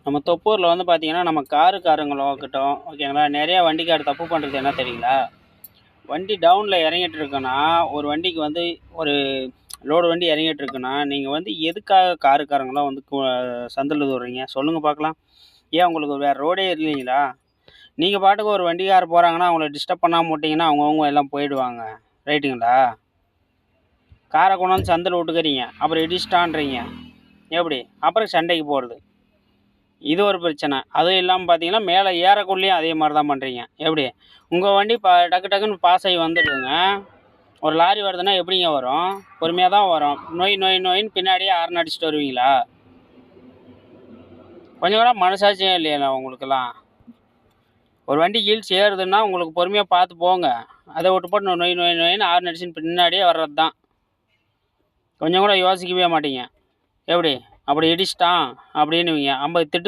நம்ம தொப்பூரில் வந்து பார்த்தீங்கன்னா, நம்ம காருக்காரங்களாகட்டும், ஓகேங்களா, நிறையா வண்டிக்காரர் தப்பு பண்ணுறது என்ன தெரியுங்களா? வண்டி டவுனில் இறங்கிட்டு இருக்குன்னா, ஒரு வண்டிக்கு வந்து ஒரு லோடு வண்டி இறங்கிட்டு இருக்குன்னா, நீங்கள் வந்து எதுக்காக காருக்காரங்களாம் வந்து சந்தில விடுறீங்க? சொல்லுங்க பார்க்கலாம். ஏன் உங்களுக்கு வேறு ரோடே இல்லைங்களா? நீங்கள் பாட்டுக்கு ஒரு வண்டிக்காரர் போகிறாங்கன்னா, அவங்கள டிஸ்டர்ப் பண்ணாம விட்டீங்கன்னா, அவங்கவங்க எல்லாம் போயிடுவாங்க. ரைட்டுங்களா? காரை கொண்டாந்து சந்தில விட்டுக்கிறீங்க. அப்புறம் இடிச்சிட்டான்றீங்க. எப்படி? அப்புறம் சண்டைக்கு போகிறது. இது ஒரு பிரச்சனை. அதுவும் இல்லாமல் பார்த்தீங்கன்னா, மேலே ஏறக்குள்ளேயும் அதே மாரி தான் பண்ணுறீங்க. எப்படி? உங்கள் வண்டி டக்கு டக்குன்னு பாஸ் ஆகி வந்துடுதுங்க. ஒரு லாரி வருதுன்னா எப்படிங்க வரும்? பொறுமையா தான் வரும். நொய் நொய் நொயின்னு பின்னாடியே ஹாரன் அடிச்சுட்டு வருவீங்களா? கொஞ்சம் கூட மனசாட்சியே இல்லையா உங்களுக்கெல்லாம்? ஒரு வண்டி ஹீல்ஸ் ஏறுதுன்னா உங்களுக்கு பொறுமையா பார்த்து போங்க. அத விட்டுப்புட்டு நொய் நொய் நொய்ன்னு ஹாரன் அடிச்சுன்னு பின்னாடியே வர்றது தான். கொஞ்சம் கூட யோசிக்கவே மாட்டீங்க. எப்படி? அப்படி இடிச்சிட்டான் அப்படின்னுவீங்க. 50 திட்டு